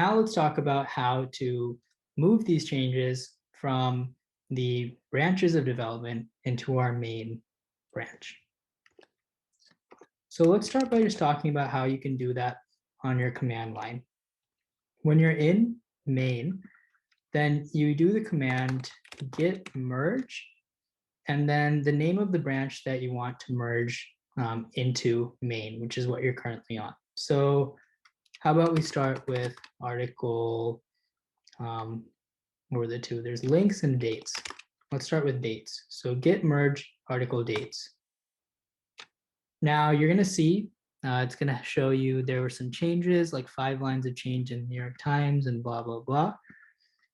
Now let's talk about how to move these changes from the branches of development into our main branch. So let's start by just talking about how you can do that on your command line. When you're in main, then you do the command git merge, and then the name of the branch that you want to merge into main, which is what you're currently on. So how about we start with article, what were the two? There's links and dates. Let's start with dates. So git merge article dates. Now you're gonna see, it's gonna show you there were some changes, like 5 lines of change in New York Times and blah, blah, blah.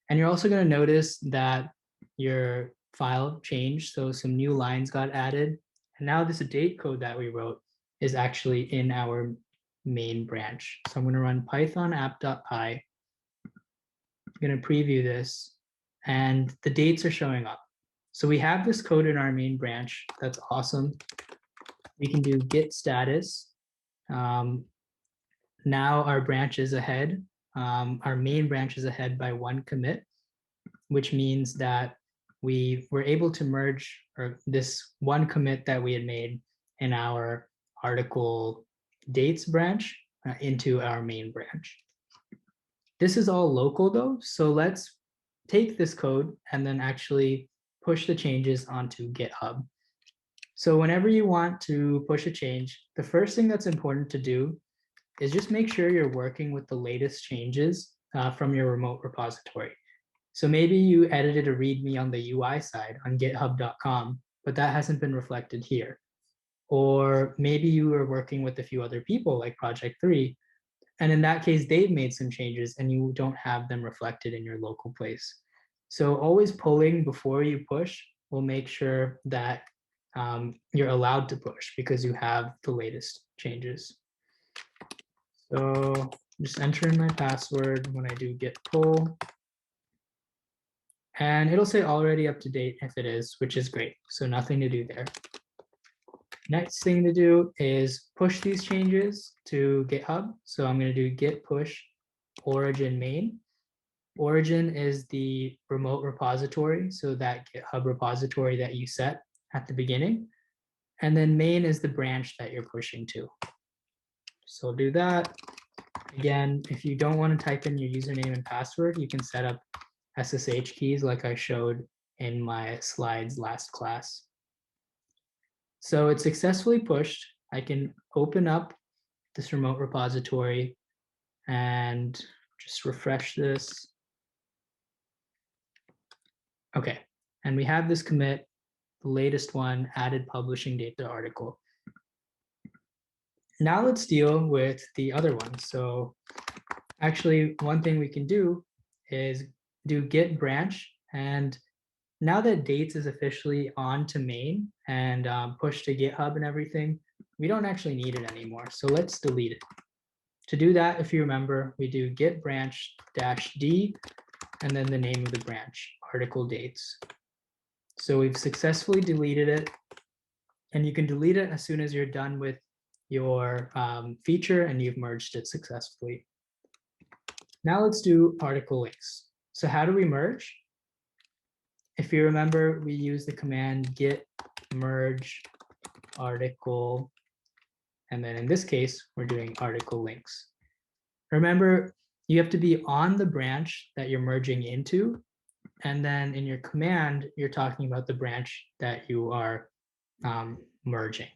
And you're also gonna notice that your file changed. So some new lines got added. And now this date code that we wrote is actually in our main branch. So I'm gonna run python app.py. I'm gonna preview this, and the dates are showing up. So we have this code in our main branch. That's awesome. We can do git status. Now our branch is ahead. Our main branch is ahead by 1 commit, which means that we were able to merge this 1 commit that we had made in our article dates branch into our main branch. This is all local though, so let's take this code and then actually push the changes onto GitHub. So whenever you want to push a change, the first thing that's important to do is just make sure you're working with the latest changes from your remote repository. So maybe you edited a README on the UI side on github.com, but that hasn't been reflected here. Or maybe you were working with a few other people like Project 3, and in that case, they've made some changes and you don't have them reflected in your local place. So always pulling before you push will make sure that you're allowed to push because you have the latest changes. So just enter in my password when I do git pull. And it'll say already up to date if it is, which is great. So nothing to do there. Next thing to do is push these changes to GitHub. So I'm going to do git push origin main. Origin is the remote repository, so that GitHub repository that you set at the beginning. And then main is the branch that you're pushing to. So I'll do that. Again, if you don't want to type in your username and password, you can set up SSH keys like I showed in my slides last class. So it's successfully pushed. I can open up this remote repository and just refresh this. Okay, and we have this commit, the latest one, added publishing date to article. Now let's deal with the other one. So actually, one thing we can do is do git branch. And now that dates is officially on to main and pushed to GitHub and everything, we don't actually need it anymore. So let's delete it. To do that, if you remember, we do git branch -d and then the name of the branch, article dates. So we've successfully deleted it. And you can delete it as soon as you're done with your feature and you've merged it successfully. Now let's do article links. So how do we merge? If you remember, we use the command git merge article, and then in this case, we're doing article links. Remember, you have to be on the branch that you're merging into, and then in your command, you're talking about the branch that you are merging.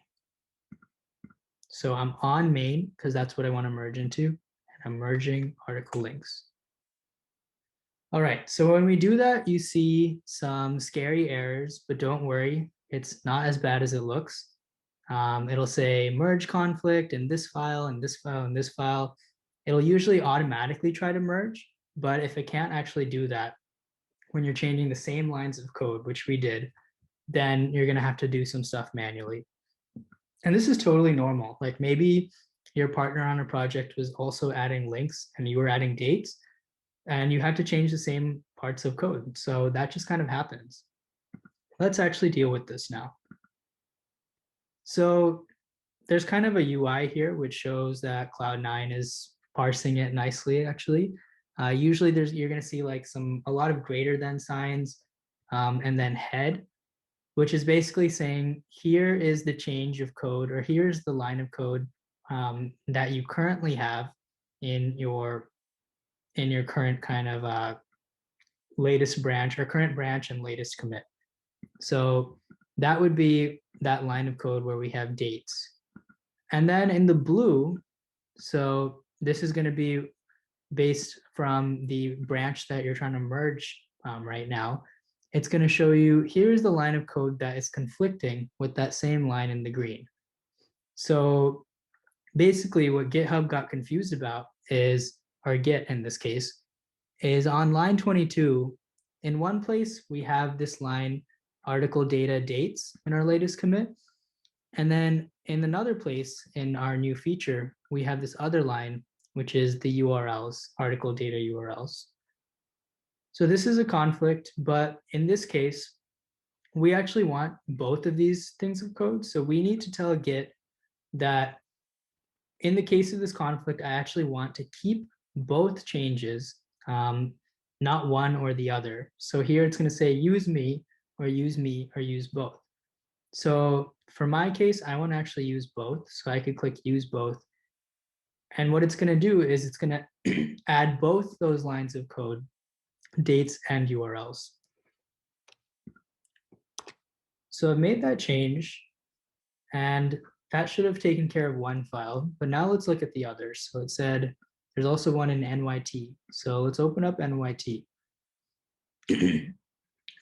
So I'm on main because that's what I want to merge into, and I'm merging article links. All right, so when we do that, you see some scary errors, but don't worry, it's not as bad as it looks. It'll say merge conflict in this file, and this file, and this file. It'll usually automatically try to merge, but if it can't actually do that, when you're changing the same lines of code, which we did, then you're gonna have to do some stuff manually. And this is totally normal. Like maybe your partner on a project was also adding links and you were adding dates and you had to change the same parts of code. So that just kind of happens. Let's actually deal with this now. So there's kind of a UI here, which shows that Cloud9 is parsing it nicely, actually. Usually you're going to see like a lot of greater than signs, and then head, which is basically saying here is the change of code, or here's the line of code that you currently have in your current kind of latest branch, or current branch and latest commit. So that would be that line of code where we have dates. And then in the blue, so this is going to be based from the branch that you're trying to merge right now. It's going to show you here's the line of code that is conflicting with that same line in the green. So basically what GitHub got confused about is, or Git in this case, is on line 22, in one place we have this line article data dates in our latest commit. And then in another place in our new feature, we have this other line, which is the URLs, article data URLs. So this is a conflict, but in this case, we actually want both of these things of code. So we need to tell Git that in the case of this conflict, I actually want to keep both changes, not one or the other. So here it's going to say use me or use both. So for my case, I want to actually use both. So I could click use both. And what it's going to do is it's going to add both those lines of code, dates and URLs. So I've made that change, and that should have taken care of one file. But now let's look at the others. So it said there's also one in NYT. So let's open up NYT.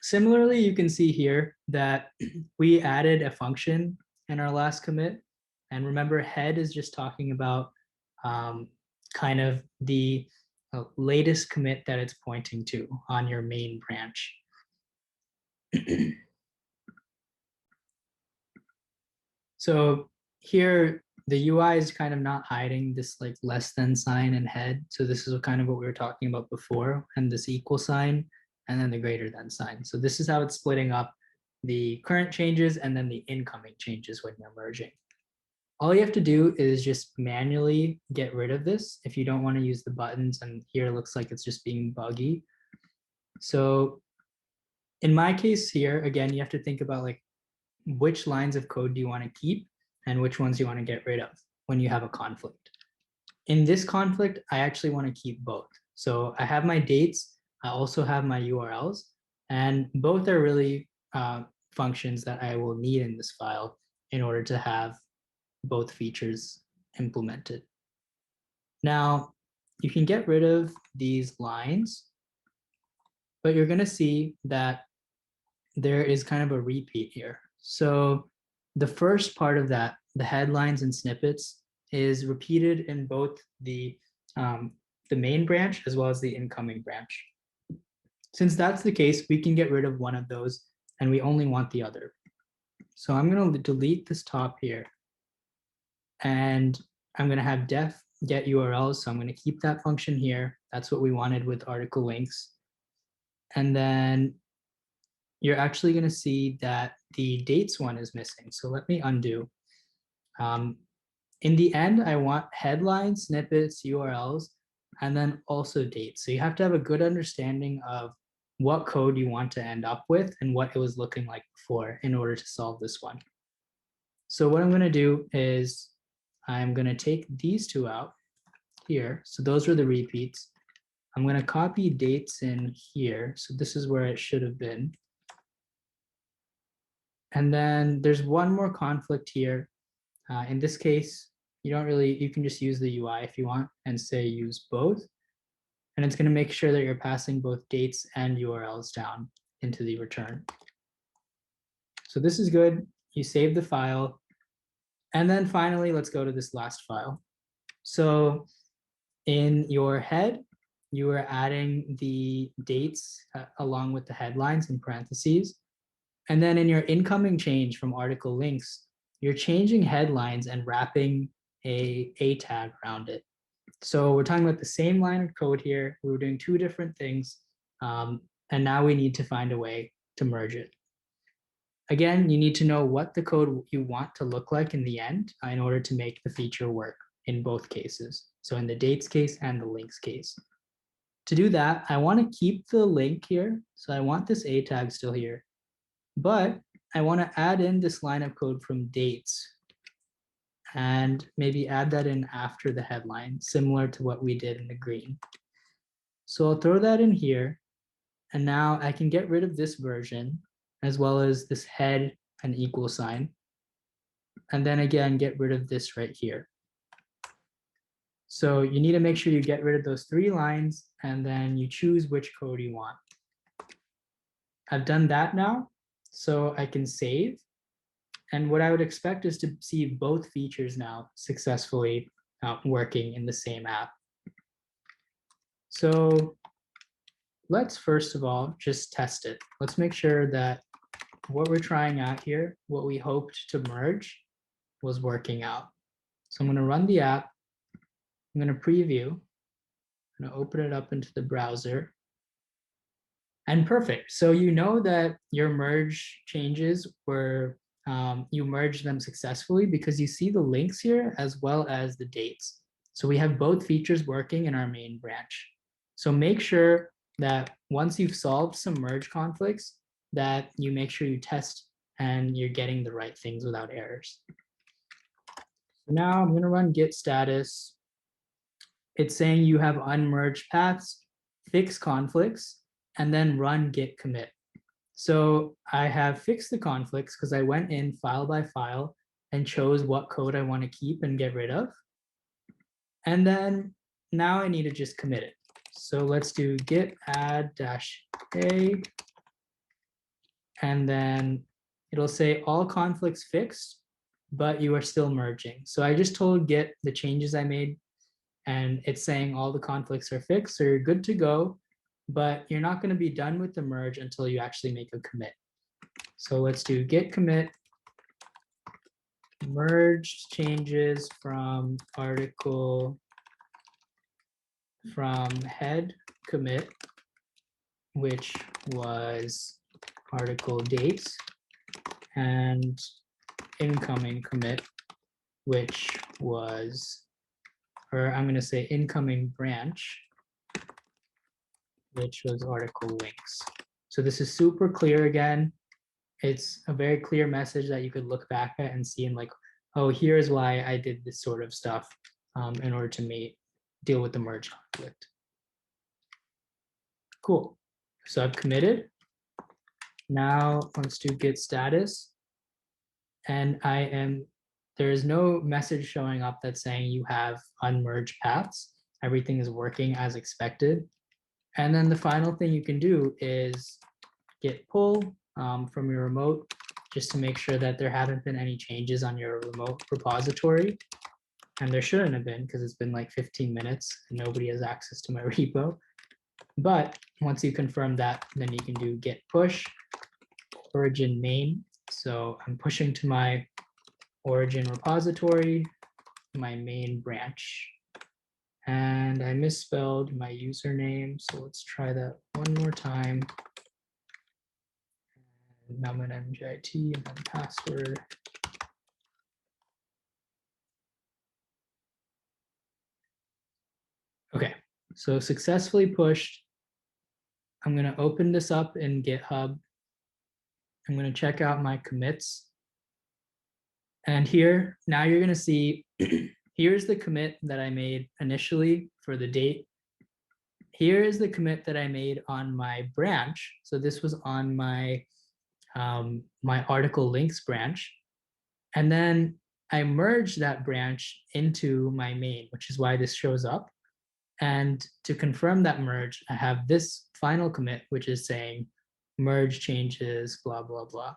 Similarly, you can see here that we added a function in our last commit. And remember, head is just talking about kind of the latest commit that it's pointing to on your main branch. So here, the UI is kind of not hiding this like less than sign and head. So this is kind of what we were talking about before, and this equal sign, and then the greater than sign. So this is how it's splitting up the current changes and then the incoming changes when you're merging. All you have to do is just manually get rid of this if you don't want to use the buttons, and here it looks like it's just being buggy. So in my case here, again, you have to think about like which lines of code do you want to keep and which ones you want to get rid of when you have a conflict. In this conflict, I actually want to keep both. So I have my dates, I also have my URLs, and both are really functions that I will need in this file in order to have both features implemented. Now, you can get rid of these lines, but you're going to see that there is kind of a repeat here. So the first part of that, the headlines and snippets, is repeated in both the main branch as well as the incoming branch. Since that's the case, we can get rid of one of those and we only want the other. So I'm going to delete this top here, and I'm going to have def get URLs. So I'm going to keep that function here. That's what we wanted with article links. And then you're actually going to see that the dates one is missing. So let me undo. In the end, I want headlines, snippets, URLs, and then also dates. So you have to have a good understanding of what code you want to end up with and what it was looking like before in order to solve this one. So what I'm going to do is I'm going to take these two out here. So those were the repeats. I'm going to copy dates in here. So this is where it should have been. And then there's one more conflict here. In this case, you can just use the UI if you want and say use both. And it's going to make sure that you're passing both dates and URLs down into the return. So this is good. You save the file. And then finally, let's go to this last file. So in your head, you are adding the dates along with the headlines in parentheses. And then in your incoming change from article links, you're changing headlines and wrapping a tag around it. So we're talking about the same line of code here. We were doing two different things. And now we need to find a way to merge it. Again, you need to know what the code you want to look like in the end in order to make the feature work in both cases. So in the dates case and the links case. To do that, I want to keep the link here. So I want this A tag still here, but I want to add in this line of code from dates and maybe add that in after the headline, similar to what we did in the green. So I'll throw that in here. And now I can get rid of this version as well as this head and equal sign. And then again, get rid of this right here. So you need to make sure you get rid of those 3 lines and then you choose which code you want. I've done that now, so I can save. And what I would expect is to see both features now successfully working in the same app. So let's first of all just test it. Let's make sure that what we're trying out here, what we hoped to merge, was working out. So I'm going to run the app. I'm going to preview. I'm going to open it up into the browser. And perfect. So you know that your merge changes were, you merged them successfully because you see the links here as well as the dates. So we have both features working in our main branch. So make sure that once you've solved some merge conflicts, that you make sure you test and you're getting the right things without errors. So now I'm going to run git status. It's saying you have unmerged paths, fix conflicts, and then run git commit. So I have fixed the conflicts because I went in file by file and chose what code I want to keep and get rid of. And then now I need to just commit it. So let's do git add -a. And then it'll say all conflicts fixed, but you are still merging. So I just told git the changes I made, and it's saying all the conflicts are fixed, so you're good to go, but you're not going to be done with the merge until you actually make a commit. So let's do git commit merged changes from article from head commit, which was article dates, and incoming commit, which was, or I'm going to say incoming branch, which was article links. So this is super clear again. It's a very clear message that you could look back at and see and like, oh, here's why I did this sort of stuff in order to deal with the merge conflict. Cool. So I've committed. Now let's do git status. And there is no message showing up that's saying you have unmerged paths. Everything is working as expected. And then the final thing you can do is git pull from your remote, just to make sure that there haven't been any changes on your remote repository. And there shouldn't have been because it's been like 15 minutes and nobody has access to my repo. But once you confirm that, then you can do git push origin main. So I'm pushing to my origin repository, my main branch. And I misspelled my username, so let's try that one more time. NumNMGIT and then password. Okay, so successfully pushed. I'm going to open this up in GitHub. I'm going to check out my commits. And here, now you're going to see, here's the commit that I made initially for the date. Here is the commit that I made on my branch. So this was on my, my article links branch. And then I merged that branch into my main, which is why this shows up. And to confirm that merge, I have this final commit, which is saying merge changes, blah, blah, blah.